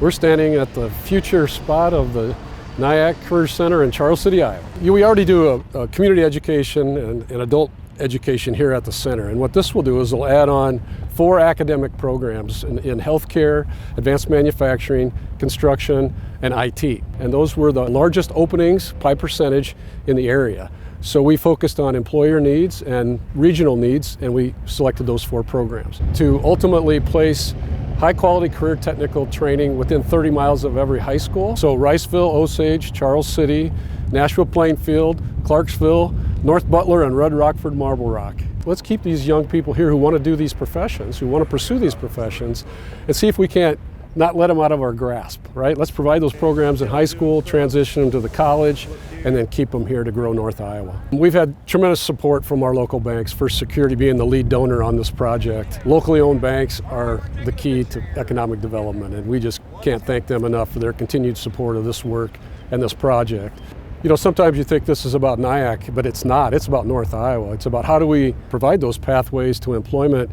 We're standing at the future spot of the NIACC Career Center in Charles City, Iowa. We already do a community education and adult education here at the center, and what this will do is it'll add on 4 academic programs in healthcare, advanced manufacturing, construction, and IT. And those were the largest openings by percentage in the area. So we focused on employer needs and regional needs, and we selected those 4 programs to ultimately place high-quality career technical training within 30 miles of every high school. So Riceville, Osage, Charles City, Nashua-Plainfield, Clarksville, North Butler, and Red Rockford, Marble Rock. Let's keep these young people here who want to do these professions, who want to pursue these professions, and see if we can't not let them out of our grasp, right? Let's provide those programs in high school, transition them to the college, and then keep them here to grow North Iowa. We've had tremendous support from our local banks, First Security being the lead donor on this project. Locally owned banks are the key to economic development, and we just can't thank them enough for their continued support of this work and this project. You know, sometimes you think this is about NIACC, but it's not. It's about North Iowa. It's about how do we provide those pathways to employment